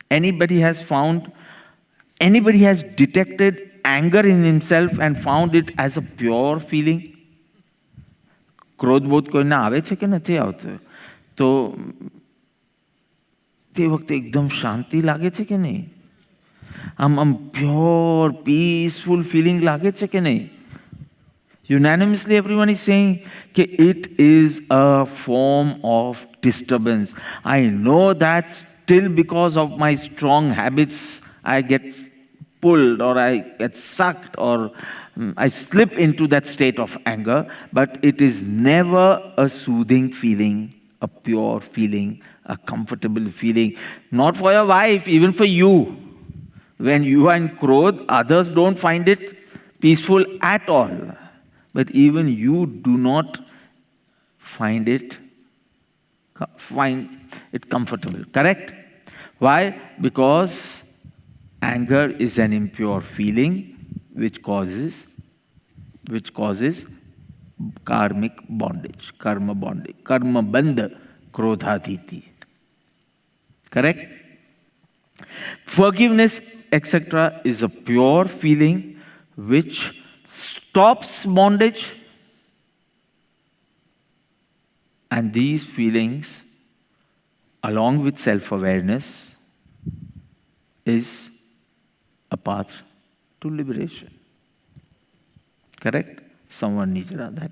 Anybody has detected anger in himself and found it as a pure feeling? ક્રોધ બોધ કોઈને આવે છે કે નથી આવતો? તો તે વખતે એકદમ શાંતિ લાગે છે કે નહીં? આમ પ્યોર પીસફુલ ફિલિંગ લાગે છે કે નહીં? Unanimously everyone is saying that it is a form of disturbance. I know that still because of my strong habits I get pulled or I get sucked or I slip into that state of anger, but it is never a soothing feeling, a pure feeling, a comfortable feeling. Not for your wife, even for you. When you are in krodh, others don't find it peaceful at all. But even you do not find it comfortable. Correct? Why? Because anger is an impure feeling which causes karmic bondage, karma bondage, karma bandha, krodhaditi. Correct? Forgiveness, etc., is a pure feeling which stops bondage, and these feelings, along with self-awareness, is a path to liberation. Correct? Someone needs that.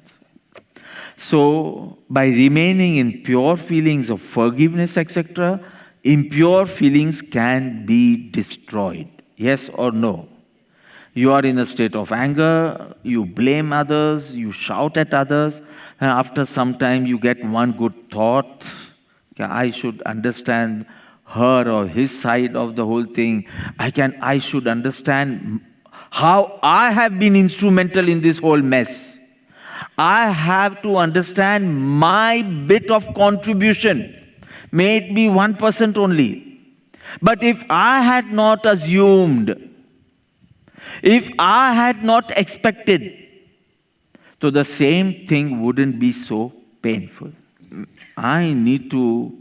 So, by remaining in pure feelings of forgiveness, etc., impure feelings can be destroyed. Yes or no? You are in a state of anger, you blame others, you shout at others, and after some time you get one good thought, I should understand her or his side of the whole thing. I should understand how I have been instrumental in this whole mess. I have to understand my bit of contribution. May it be 1% only. But if I had not assumed, if I had not expected, so the same thing wouldn't be so painful. I need to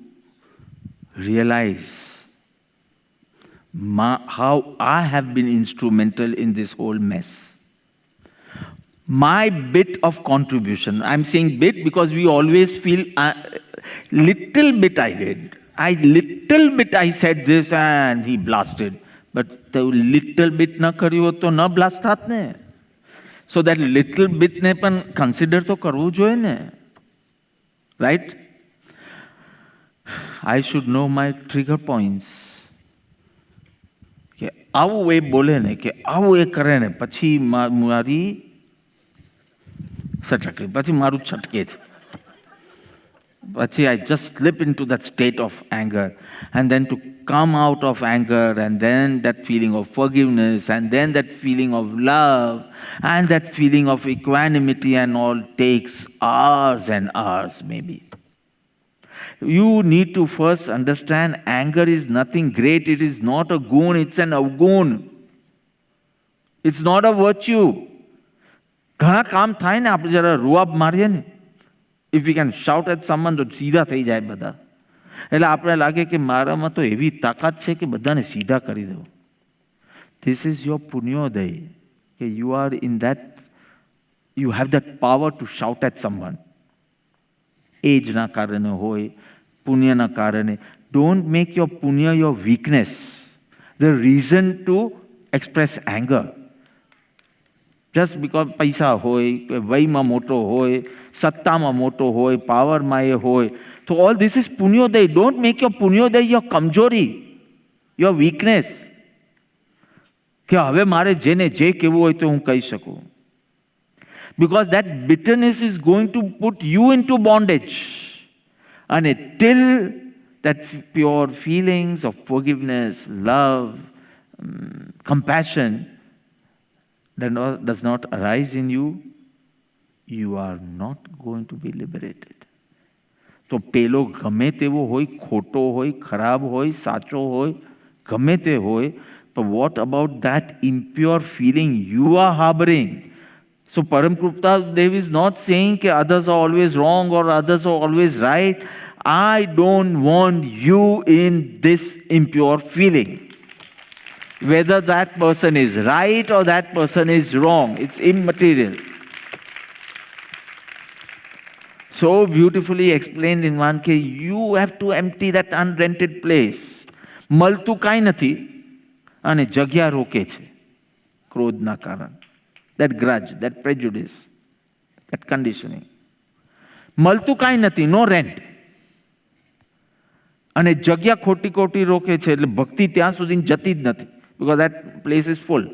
realize how I have been instrumental in this whole mess. My bit of contribution. I'm saying bit because we always feel little bit I did. Little bit I said this and he blasted. But the little bit na કર્યું હોત તો ન blast થાત ને. So that little bit ને પણ consider તો કરવું જોઈએ ને. Right? I should know my trigger points. કે આવું એ બોલે ને કે આવું એ કરે ને પછી મારી સટકે પછી મારું છટકે છે. I just slip into that state of anger, and then to come out of anger, and then that feeling of forgiveness, and then that feeling of love, and that feeling of equanimity and all takes hours and hours maybe. You need to first understand anger is nothing great. It is not a gun, it's an avgun. It's not a virtue. ઘણા કામ થાય ને આપણે જરા રૂઆબ મારીએ ને, if we can shout at someone તો સીધા થઈ જાય બધા. એટલે આપણે લાગે કે મારામાં તો એવી તાકાત છે કે બધાને સીધા કરી દઉં. This is your punyodaya. કે you are in that, you have that power to shout at someone. એજના કારણે હોય, પુણ્યના કારણે. Don't make your punya your weakness, the reason to express anger. Just because પૈસા હોય, વયમાં મોટો હોય, સત્તામાં મોટો હોય, પાવરમાં એ હોય. So all this is punyodaya. Don't make your punyodaya your kamjori, your weakness. કે હવે મારે જેને જે કહેવું હોય તો હું કહી શકું. Because that bitterness is going to put you into bondage. And till that pure feelings of forgiveness, love, compassion does not arise in you, you are not going to be liberated. તો પેલો ગમે તેવો હોય, ખોટો હોય, ખરાબ હોય, સાચો હોય, ગમે તે હોય, but what about that impure feeling you are harboring? So Param Gupta Dev is not saying that others are always wrong or others are always right. I don't want you in this impure feeling. Whether that person is right or that person is wrong, it's immaterial. So beautifully explained in one case, you have to empty that unrented place. મળતું કાંઈ નથી અને જગ્યા રોકે છે ક્રોધના કારણ. That grudge, that prejudice, that conditioning. મળતું કાંઈ નથી, no rent. અને જગ્યા ખોટી ખોટી રોકે છે એટલે ભક્તિ ત્યાં સુધી જતી જ નથી. Because that place is full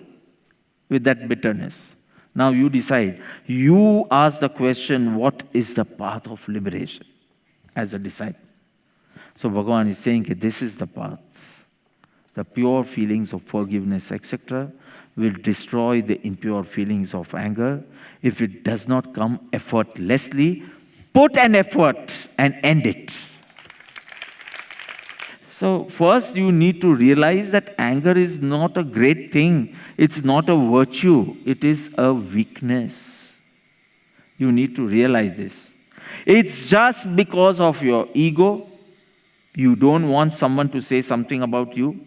with that bitterness. Now you decide. You ask the question, what is the path of liberation as a disciple? So Bhagavan is saying that this is the path. The pure feelings of forgiveness, etc., will destroy the impure feelings of anger. If it does not come effortlessly, put an effort and end it. So first you need to realize that anger is not a great thing. It's not a virtue. It is a weakness. You need to realize this. It's just because of your ego. You don't want someone to say something about you.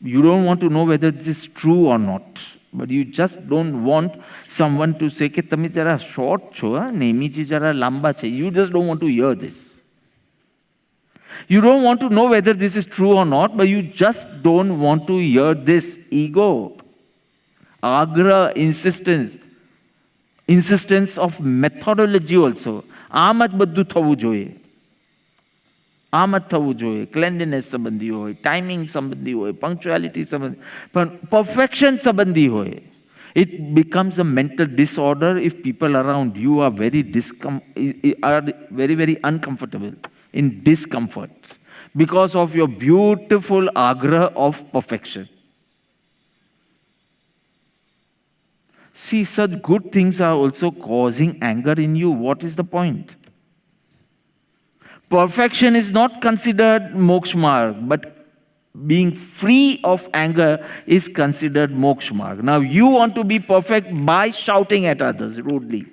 You don't want to know whether this is true or not. But you just don't want someone to say કે તમે જરા short છો, નેમીજી જરા લાંબા છે. You just don't want to hear this. You don't want to know whether this is true or not, but you just don't want to hear this. Ego, agra, insistence of methodology also. આમ જ બધું થવું જોઈએ. આમ જ થવું જોઈએ. ક્લેન્લીનેસ સંબંધી હોય, ટાઈમિંગ સંબંધી હોય, પંક્ચ્યુઆલિટી સંબંધી, પણ પરફેક્શન સંબંધી હોય. It becomes a mental disorder if people around you are very uncomfortable, in discomfort, because of your beautiful agra of perfection. See, such good things are also causing anger in you. What is the point? Perfection is not considered moksha marg, but being free of anger is considered moksha marg. Now you want to be perfect by shouting at others rudely.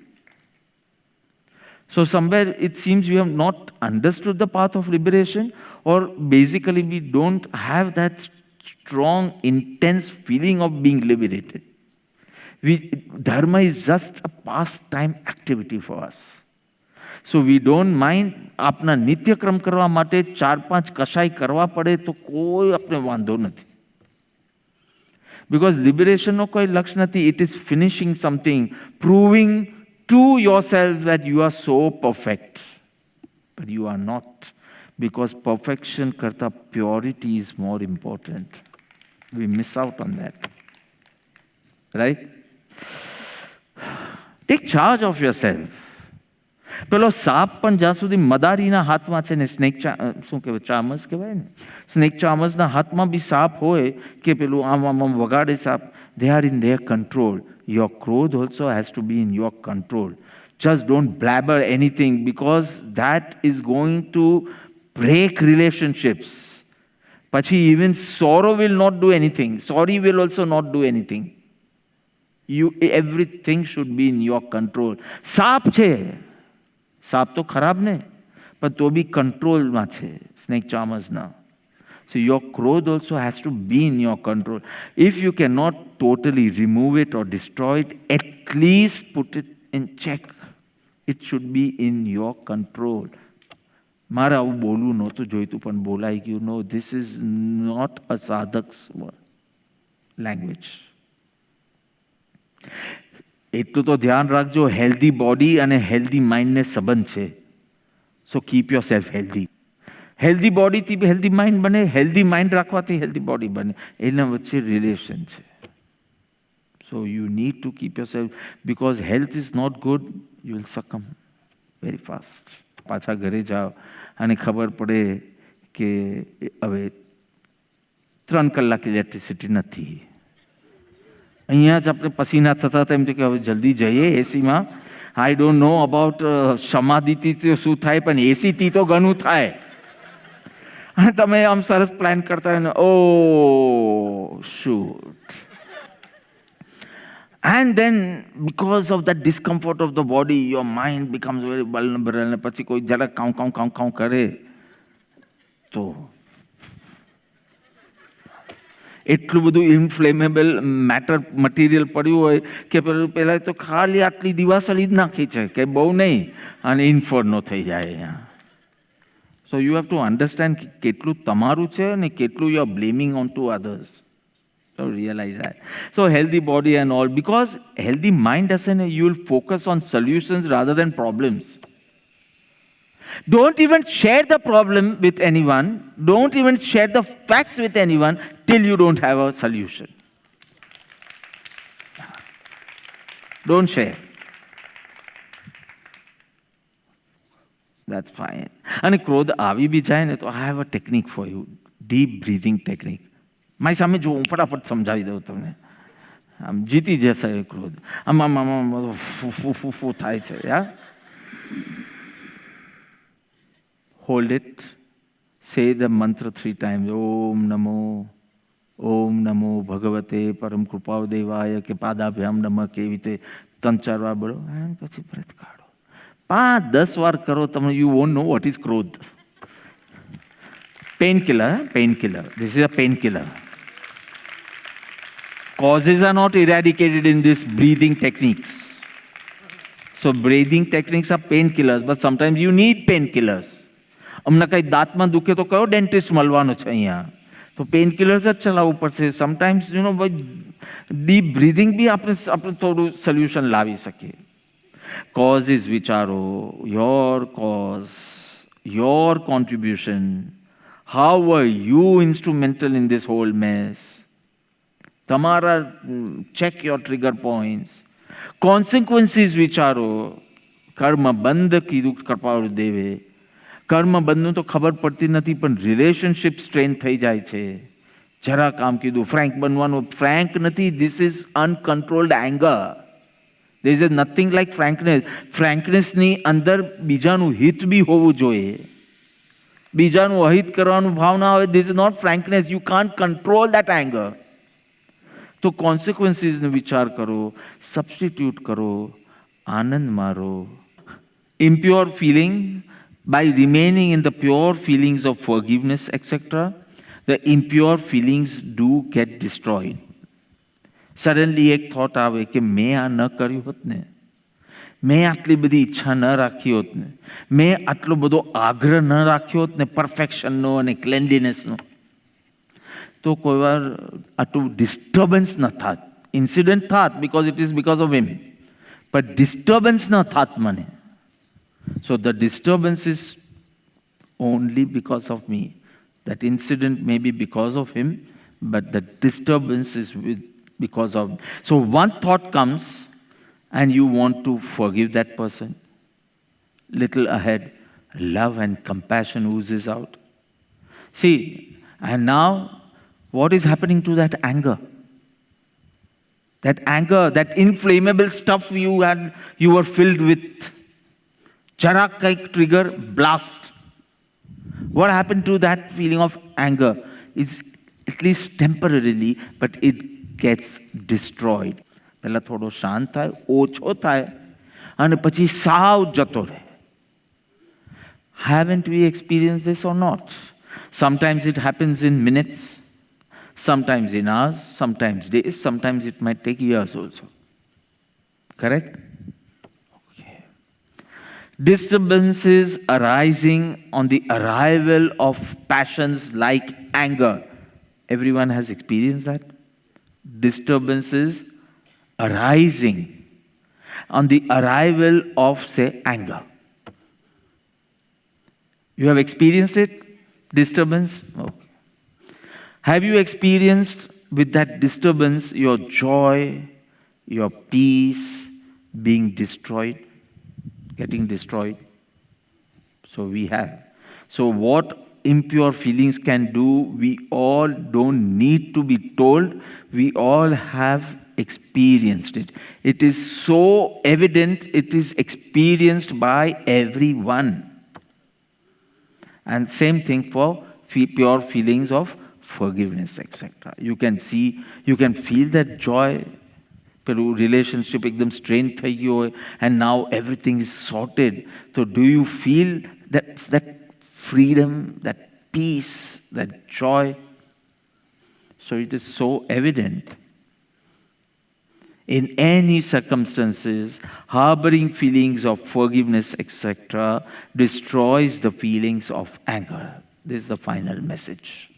So somewhere it seems we have not understood the path of liberation, or basically we don't have that strong, intense feeling of being liberated. Dharma is just a pastime activity for us. So we don't mind આપના નિત્યક્રમ કરવા માટે 4-5 કશાય કરવા પડે તો કોઈ આપણે વાંધો નથી. Because liberation નો કોઈ લક્ષ્ય નથી. It is finishing something, proving to yourself that you are so perfect. But you are not. Because perfection karta purity is more important. We miss out on that. Right? Take charge of yourself. પેલો સાપ પણ જ્યાં સુધી મદારીના હાથમાં છે ને, snake શું કહેવાય, ચામસ કહેવાય ને, સ્નેક ચામસના હાથમાં બી સાપ હોય કે પેલું આમ આમ આમ વગાડે સાપ, they are in their control. Your ક્રોધ also has to be in your control. Just don't blabber anything, because that is going to break relationships. પછી even sorrow will not do anything. Sorry will also not do anything. Everything should be in your control. સાપ છે, સાપ તો ખરાબ ને, પણ તો બી કંટ્રોલમાં છે સ્નેક ચામસના. So your ક્રોધ also has to be in your control. If you cannot totally remove it or destroy it, at least put it in check. It should be in your control. મારે આવું બોલવું નહોતું જોઈતું પણ બોલાઈ ગયું. No, this is not a sadhak's language. એટલું તો ધ્યાન રાખજો, હેલ્ધી બોડી અને હેલ્ધી માઇન્ડને સંબંધ છે. So keep your self healthy. Healthy બોડીથી હેલ્ધી માઇન્ડ બને, હેલ્ધી માઇન્ડ રાખવાથી હેલ્ધી બોડી બને. એના વચ્ચે રિલેશન છે. So you need to keep your self, because health is not good, you will succumb very fast. પાછા ઘરે જાઓ અને ખબર પડે કે હવે 3 કલાક ઇલેક્ટ્રિસિટી નથી. અહીંયા જ આપણે પસીના થતા હતા, એમ કે હવે જલ્દી જઈએ એસીમાં. આઈ ડોન્ટ નો અબાઉટ સમાધિથી શું થાય, પણ એસીથી તો ઘણું થાય. અને તમે આમ સરસ પ્લાન કરતા હોય ને, ઓ shoot. And then, because of that discomfort of the body, your mind becomes very vulnerable. And પછી કોઈ જરા કાઉ કાઉ કાઉ કાઉ કરે તો એટલું બધું ઇન્ફ્લેમેબલ મટીરિયલ પડ્યું હોય કે પહેલાં તો ખાલી આટલી દિવાસળી જ નાખી છે કે બહુ નહીં અને ઇન્ફર્નો થઈ જાય અહીંયા. So you have to understand કેટલું તમારું છે અને કેટલું you are blaming onto others. So realize that. So healthy body and all, because healthy mind doesn't, you will focus on solutions rather than problems. Don't even share the problem with anyone. Don't even share the facts with anyone till you don't have a solution. Don't share. That's fine. And ક્રોધ આવી બી જાય ને તો I have a technique for you. Deep breathing technique. મારી સામે જો હું ફટાફટ સમજાવી દઉં તમને. આમ જીતી જશે એ ક્રોધ. આમ આમ આમ આમ ફૂ થાય છે. Yeah? Hold it. Say the mantra 3 times. Om Namo Bhagavate Param Krupadevaaya કે પાદાભ્યામ નમઃ કેવી રીતે 3-4 વાર બોલો અને પછી બ્રેથ કાઢો. 5-10 વાર કરો તમે, you won't know what is ક્રોધ. Painkiller. This is a painkiller. Causes are not eradicated in this breathing techniques. So breathing techniques are painkillers, but sometimes you need painkillers. અમને કંઈ દાંતમાં દુખે તો કયો ડેન્ટિસ્ટ મળવાનો છે અહીંયા? તો પેનકિલર્સ જ ચલાવવું પડશે. Sometimes you know deep breathing બી આપણે થોડું સોલ્યુશન લાવી શકીએ. કોઝિસ વિચારો, your cause, your contribution, how are you instrumental in this whole mess. તમારા check your trigger points. Consequences વિચારો. કર્મ બંધ કીધું કૃપાળુદેવે. કર્મ બંધનું તો ખબર પડતી નથી, પણ રિલેશનશિપ સ્ટ્રેન થઈ જાય છે. જરા કામ કીધું ફ્રેન્ક બનવાનું. ફ્રેન્ક નથી, this is uncontrolled anger. There is nothing like frankness. ફ્રેન્કનેસની અંદર બીજાનું હિત બી હોવું જોઈએ. બીજાનું અહિત કરવાનું ભાવના હોય, this is not frankness. You can't control that anger. તો કોન્સિક્વન્સીસનો વિચાર કરો, સબસ્ટિટ્યૂટ કરો, આનંદ મારો. Impure feeling. By remaining in the pure feelings of forgiveness, etc., the impure feelings do get destroyed. Suddenly એક thought આવે કે મેં આ ન કર્યું હોત ને, મેં આટલી બધી ઈચ્છા ન રાખી હોત ને, મેં આટલો બધો આગ્રહ ન રાખ્યો હોત ને પરફેક્શનનો અને ક્લેન્લીનેસનો, તો કોઈ વાર આટલું ડિસ્ટર્બન્સ ન થાત. ઇન્સિડન્ટ થાત because it is because of him, but disturbance ન થાત મને. So the disturbance is only because of me. That incident may be because of him, but the disturbance is because of me. So one thought comes and you want to forgive that person. Little ahead, love and compassion oozes out. See, and now what is happening to that anger? That anger, that inflammable stuff you were filled with. Jara kaik trigger, blast. What happened to that feeling of anger? It's at least temporarily, but it gets destroyed. પહેલા થોડો શાંત થાય, ઓછો થાય, અને પછી સાવ જતો રહે. Haven't we experienced this or not? Sometimes it happens in minutes, sometimes in hours, sometimes days, sometimes it might take years also. Correct? Disturbances arising on the arrival of passions like anger. Everyone has experienced that. Disturbances arising on the arrival of, say, anger. You have experienced it? Disturbance? Okay. Have you experienced with that disturbance your joy, your peace being destroyed? Getting destroyed. So we have. So what impure feelings can do, we all don't need to be told. We all have experienced it. It is so evident, it is experienced by everyone. And same thing for pure feelings of forgiveness, etc. You can see, you can feel that joy. Peru relationship एकदम strain થઈ ગયો હોય and now everything is sorted. So do you feel that freedom, that peace, that joy? So it is so evident. In any circumstances, harboring feelings of forgiveness, etc., destroys the feelings of anger. This is the final message.